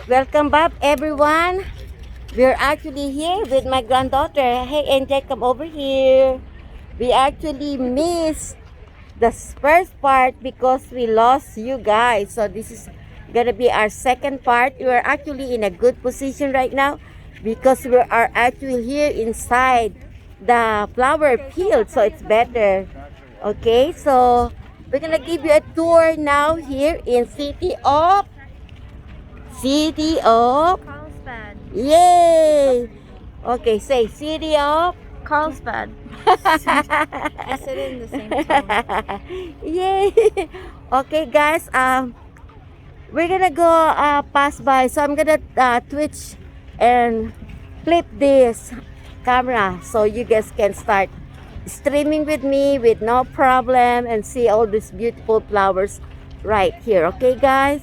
Welcome back, everyone. We're actually here with my granddaughter. Hey, NJ, come over here. We actually missed the first part because we lost you guys. So this is gonna be our second part. We are actually in a good position right now because we are actually here inside the flower field, so it's better. Okay, so we're gonna give you a tour now here in City of Carlsbad. Yay! Okay, say City of Carlsbad. I said it in the same tone. Yay! Okay, guys. We're gonna go pass by. So I'm gonna twitch and flip this camera so you guys can start streaming with me with no problem and see all these beautiful flowers right here. Okay, guys.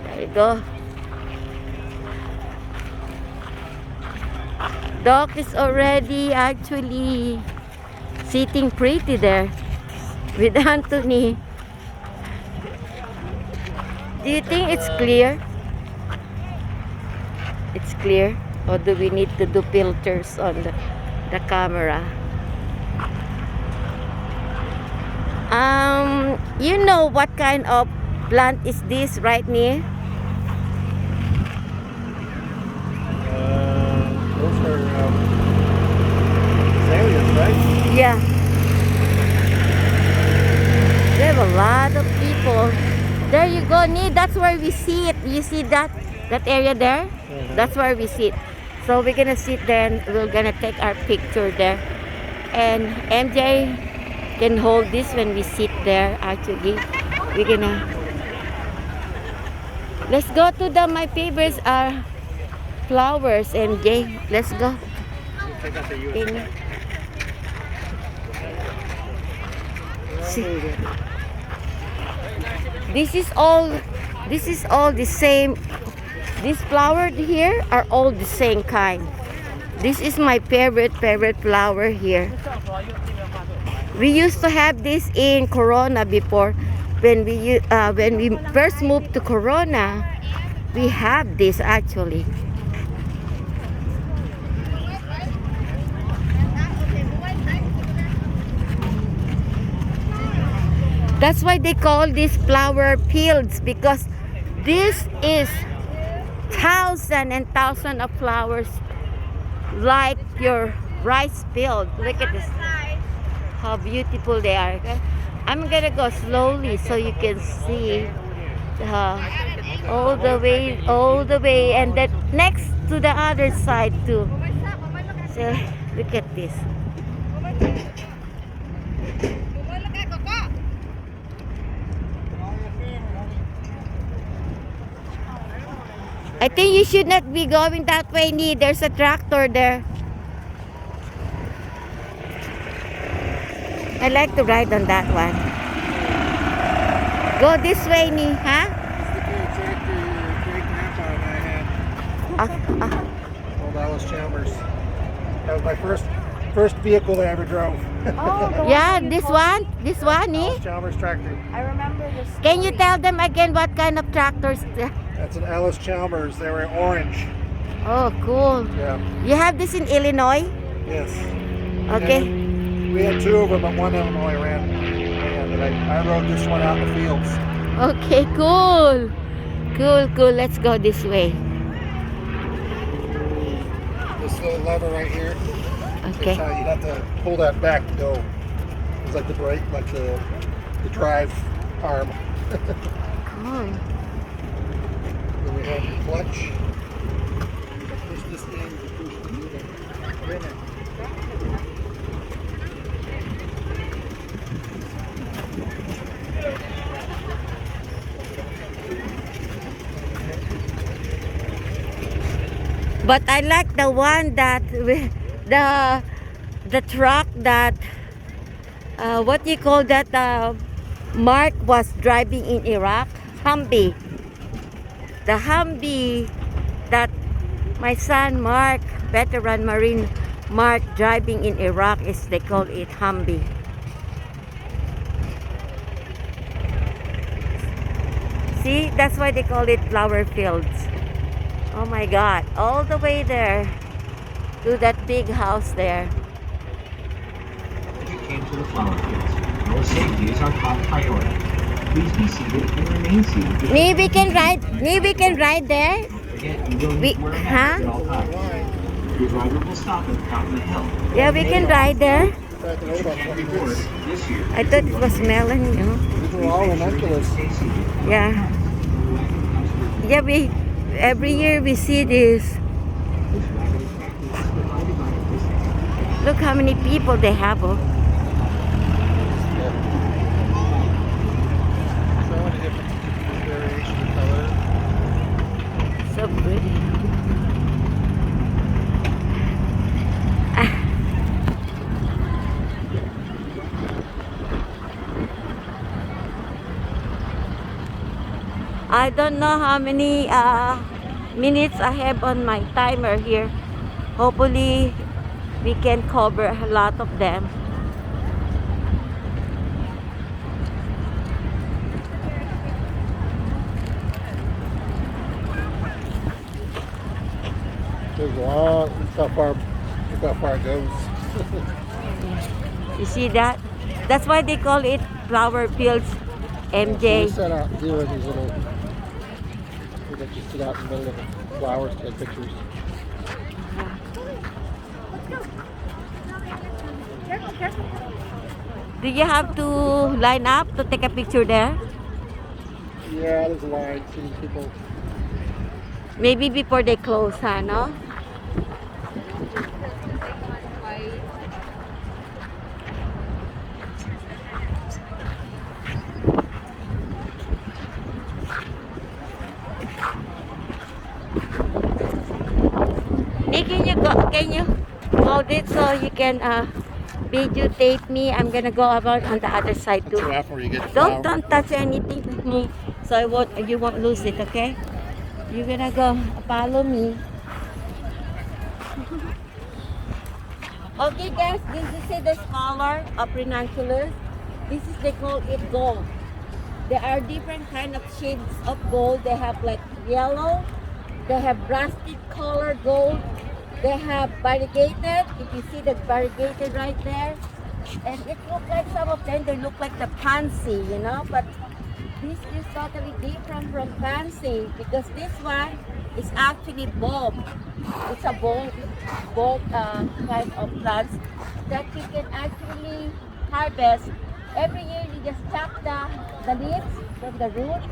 There you go. Doc is already actually sitting pretty there with Anthony. Do you think it's clear? It's clear? Or do we need to do filters on the camera? You know what kind of plant is this right near? Those are azaleas, right? Yeah. There are a lot of people. There you go, Nee. That's where we sit. You see that area there? That's where we sit. So we're gonna sit there and we're gonna take our picture there. And MJ can hold this when we sit there. Actually, we're gonna. Let's go to my favorites are flowers. MJ, let's go. Check out the Can you- See. This is all the same. These flowers here are all the same kind. This is my favorite flower here. We used to have this in Corona before. When we first moved to Corona, we have this actually. That's why they call these flower fields, because this is thousands and thousands of flowers like your rice field. Look at this, how beautiful they are. Okay? I'm gonna go slowly so you can see all the way, and then next to the other side too. So look at this. I think you should not be going that way, Nee. There's a tractor there. I like to ride on that one. Go this way, Nee, huh? Old Alice Chalmers. That was my first vehicle that I ever drove. Yeah, this one, Nee. Alice Chalmers tractor. I remember this. Can you tell them again what kind of tractors? That's an Alice Chalmers. They were orange. Oh, cool. Yeah. You have this in Illinois? Yes. Okay. And we had two of them, but one of them only ran. And I rode this one out in the fields. Okay, cool. Cool. Let's go this way. This little lever right here. Okay. It's how you have to pull that back to go. It's like the brake, like the drive arm. Cool. Then we have the clutch. Push this in to push the unit. But I like the one that the truck that what do you call that Mark was driving in Iraq, Humvee. The Humvee that my son Mark, veteran Marine Mark, driving in Iraq, is they call it Humvee. See, that's why they call it flower fields. Oh my God, all the way there to that big house there. As you came to the flower fields, your safety is our top priority. Please be seated and remain seated. Nee, we can ride there. Again, you will need We, to wear a mask huh? at all times. Your driver will stop at the top of the hill. Yeah, we can ride there. Back in about 20 Board minutes. this year. I thought it was melon, you know. These are all ranunculus. Stay seated. Yeah. Yeah, we every year we see this. Look how many people they have. Oh. So many different variation of color. So pretty. I don't know how many minutes I have on my timer here. Hopefully we can cover a lot of them. There's a lot. Look how far it goes. You see that? That's why they call it flower fields, MJ. We set out here in these little. We got to sit out in the middle of the flowers, take pictures. Do you have to line up to take a picture there? Yeah, there's a line. Seeing people. Maybe before they close, huh, no? Hey, can you hold it so you can videotape me? I'm gonna go about on the other side That's too. after you get the Don't flower. touch anything with me, so you won't lose it, okay? You're gonna go follow me. Okay, guys, this is the color of ranunculus. This is they call it gold. There are different kind of shades of gold. They have like yellow. They have rusted color gold. They have variegated. If you see the variegated right there, and it looks like some of them. They look like the pansy, you know, but this is totally different from fancy because this one is actually bulb. It's a bulb kind of plants that you can actually harvest. Every year you just chop the leaves from the root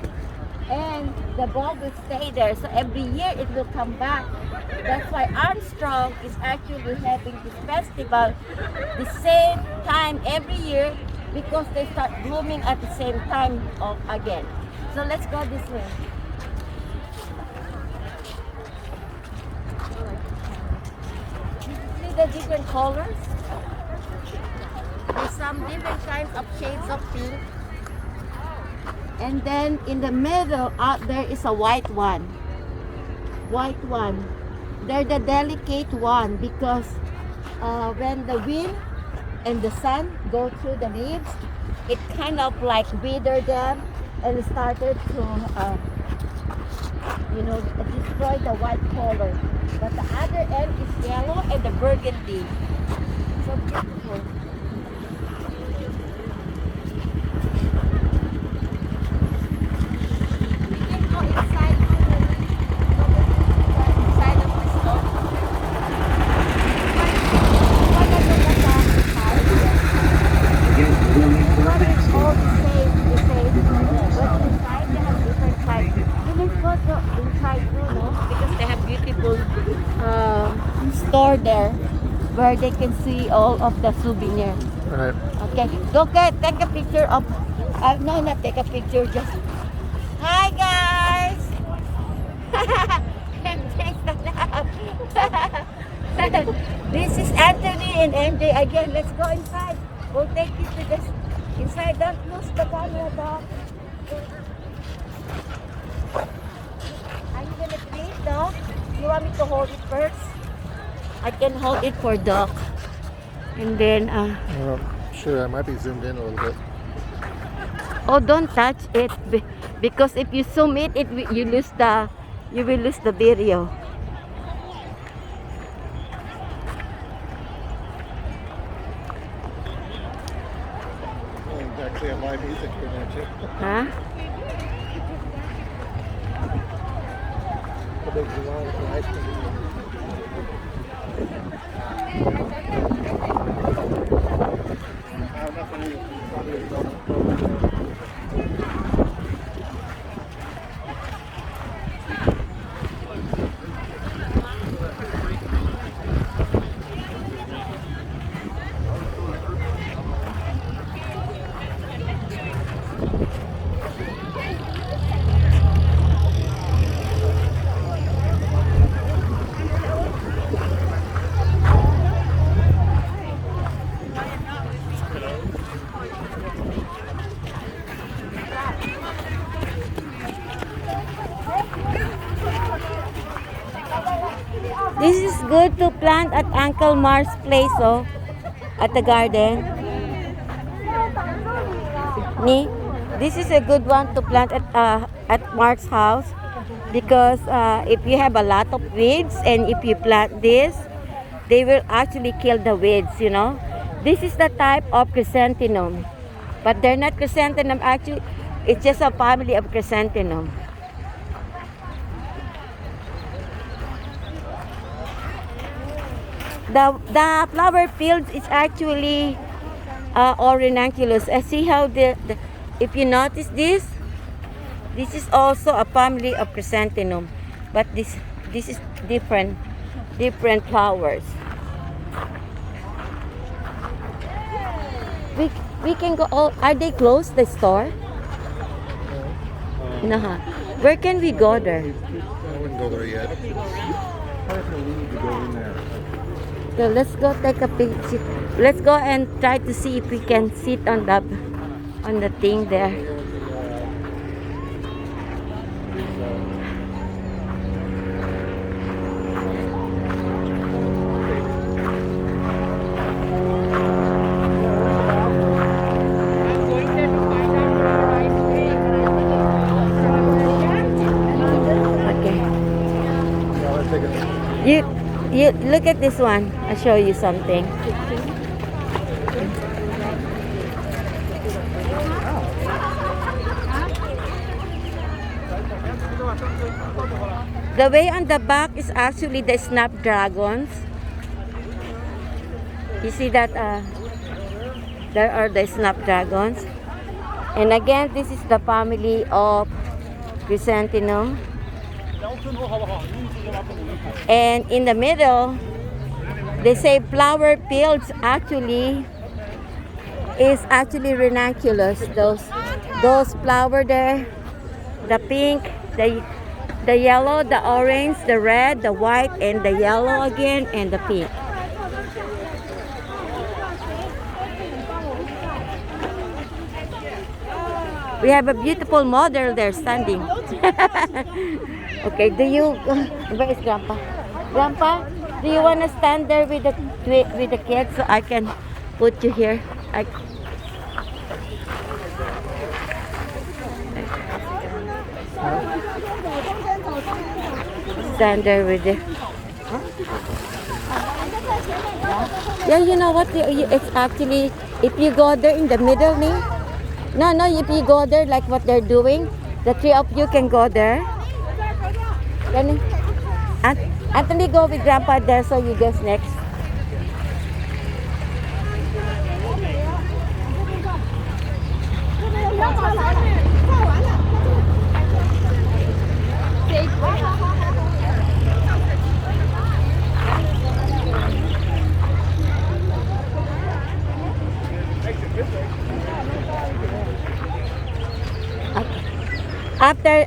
and the bulb will stay there. So every year it will come back. That's why Armstrong is actually having this festival the same time every year because they start blooming at the same time again. So let's go this way. You see the different colors? There's some different kinds of shades of pink. And then in the middle out there is a white one. White one. They're the delicate one because when the wind and the sun go through the leaves, it kind of like wither them and started to, destroy the white color. But the other end is yellow and the burgundy. So beautiful. We can go inside inside of the store. Again, you will need to wear a But it's mask. all the same. But inside they have different types. You can go inside too, no? Because they have beautiful store there where they can see all of the souvenirs. Right. Okay, go take a picture of. No, not take a picture. Just hi guys. Thanks a lot. This is Anthony and MJ again. Let's go inside. We'll take you to this inside. Don't lose the camera, dog. Are you gonna clean, dog? You want me to hold it first? I can hold it for Doc. And then, Sure, I might be zoomed in a little bit. oh, don't touch it Because if you zoom it, you lose the video. Oh, actually have live music for there too. Huh? The big line for ice cream. This is good to plant at Uncle Mar's place, oh, at the garden. Ni, this is a good one to plant at Mark's house because if you have a lot of weeds and if you plant this, they will actually kill the weeds, you know. This is the type of chrysanthemum, but they're not chrysanthemum. Actually, it's just a family of chrysanthemum. The flower fields is actually all ranunculus. I see how if you notice this is also a family of chrysanthemum, but this is different flowers. We can go. Oh, are they closed, the store? No. Where can we go there? I wouldn't go there yet. We need to go in there. So let's go take a picture. Let's go and try to see if we can sit on the thing there. Okay. Yeah, let's take a You look at this one. I'll show you something. The way on the back is actually the snapdragons. You see that there are the snapdragons. And again, this is the family of chrysanthemum. And in the middle, they say flower fields actually is actually ranunculus. Those flower there, the pink, the yellow, the orange, the red, the white, and the yellow again, and the pink. We have a beautiful model there standing. Okay, where is Grandpa? Grandpa, do you want to stand there with the kids so I can put you here? Stand there with the... Yeah, you know what? It's actually, if you go there in the middle, no, if you go there like what they're doing, the three of you can go there. Then, Anthony, go with Grandpa there so you guys next.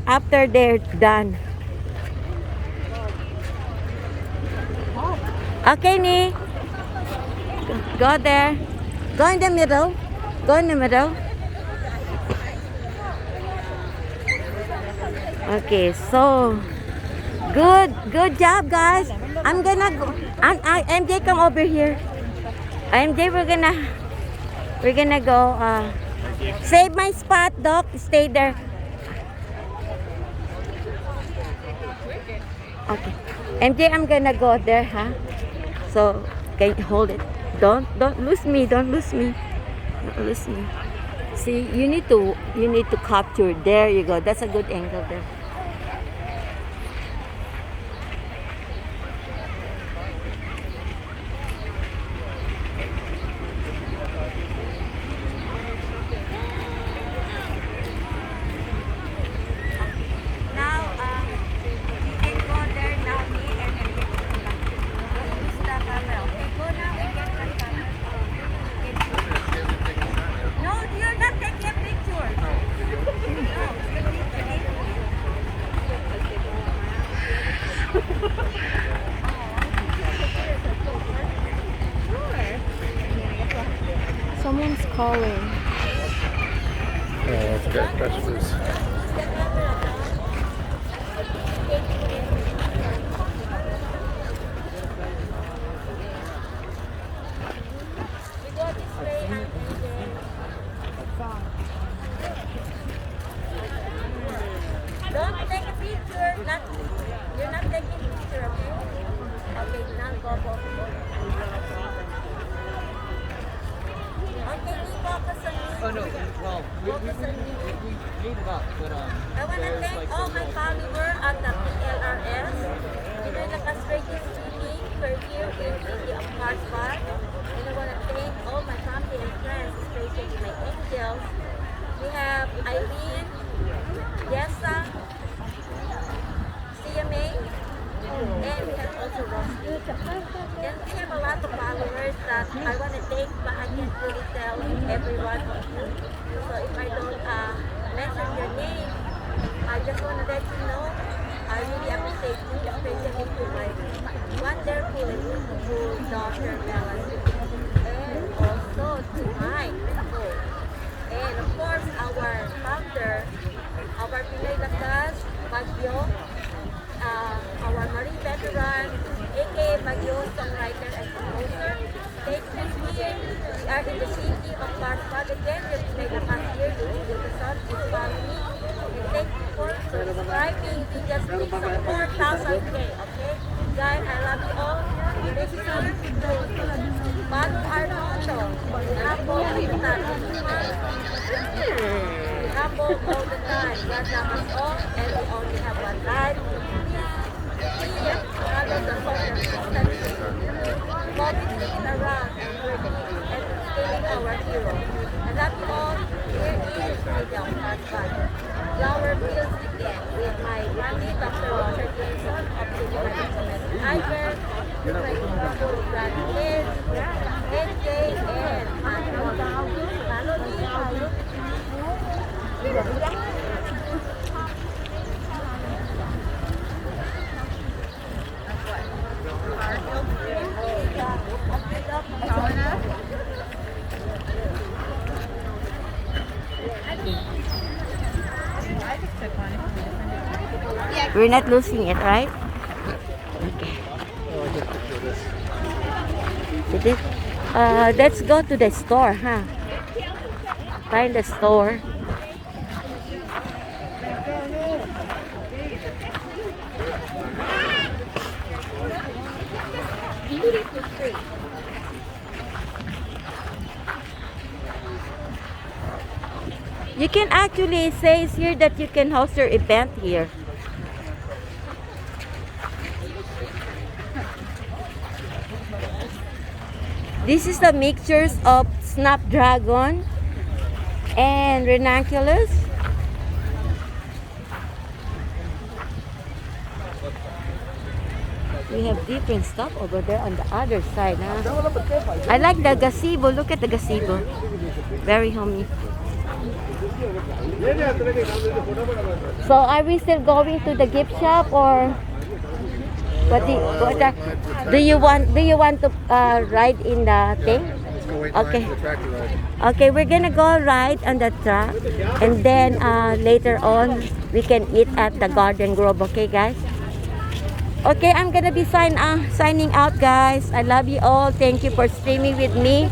After they're done. Okay, Ni. Go there. Go in the middle. Go in the middle. Okay, so good job, guys. I'm gonna go. MJ, come over here. MJ, we're gonna go. Save my spot, Doc. Stay there. Okay. MJ, I'm gonna go there, huh? So, can you hold it? Don't lose me. Don't lose me. Don't lose me. See, you need to capture. There you go. That's a good angle there. Now, we can go there now. Me and MJ. Use the camera. Okay, go now and get my camera. No, you're not taking a picture. No, you need to take Someone's calling. Let's get vegetables. Don't take a picture. You're not taking a picture, okay? Okay, now go. Okay, we focus on me. Oh no, well, Focus on me. we made it up, but I want to thank all my followers at the PLRS. You know, nakasregister streaming per year in City of Carlsbad. And I want to thank all my family and friends, especially my angels. We have Irene, Yesa, CMA, and we have also Rosie. And we have a lot of followers that I want to thank, but I can't really tell everyone of you. So if I don't mention your name, I just want to let you know I really appreciate you, especially to my wonderful and beautiful daughter Melanie, and also to Mike, and of course our founder, our Pinoy Lakas, Bagyo, our Marine veteran, aka Bagyo, songwriter and composer. Stay tuned here. We are in the city of Carlsbad again. We're Pinoy Lakas here. The sun is family. And thank you for subscribing. We just reached 4,000K. Okay? Guys, I love you all. Make sure to follow our motto. Humble all the time. Humble all the time. God love us all, and we only have one life. Please, follow the consistency. Motivating around and working and scaling our hero. I love you all. Here is my young husband. Flower Fields again with my grandee, Dr. Roger Jason of the United Iber, my beautiful grandkids, NJ and Manoli. We're not losing it, right? Okay. Did it? Let's go to the store, huh? Find the store. You can actually say here that you can host your event here. This is the mixtures of Snapdragon and Ranunculus. We have different stuff over there on the other side. Huh? I like the gazebo. Look at the gazebo. Very homey. So are we still going to the gift shop, or what do you want to ride in the thing? Let's go wait in Okay. line for the tractor ride. Okay, we're gonna go ride on the truck, and then later on we can eat at the Garden Grove. Okay, guys? Okay, I'm gonna be signing out, guys. I love you all. Thank you for streaming with me.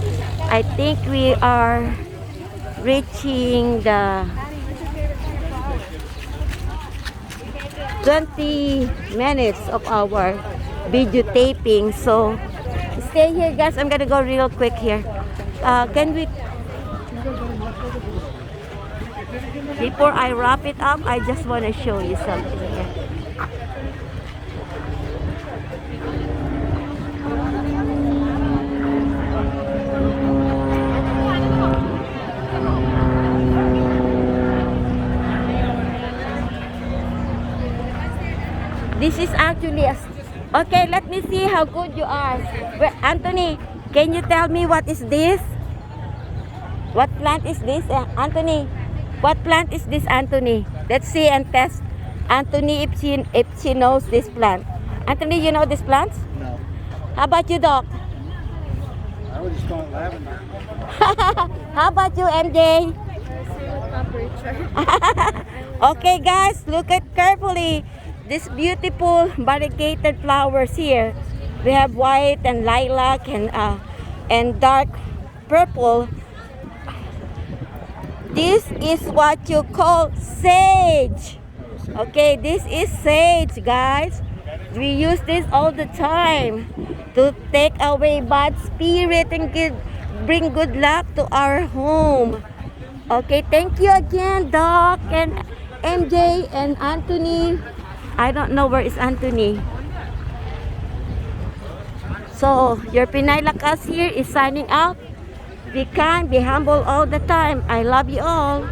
I think we are reaching the 20 minutes of our video taping. So stay here, guys. I'm gonna go real quick here. Can we, before I wrap it up, I just want to show you something here. This is actually a... Okay, let me see how good you are. Anthony, can you tell me what is this? What plant is this, Anthony? What plant is this, Anthony? Let's see and test Anthony if she knows this plant. Anthony, you know this plant? No. How about you, Doc? I would just call it lavender. How about you, MJ? Okay, guys, look at carefully. These beautiful variegated flowers here. We have white and lilac and dark purple. This is what you call sage. Okay, this is sage, guys. We use this all the time to take away bad spirit and bring good luck to our home. Okay, thank you again, Doc and MJ and Anthony. I don't know where is Anthony. So, your Pinay Lakas here is signing out. Be kind, be humble all the time. I love you all.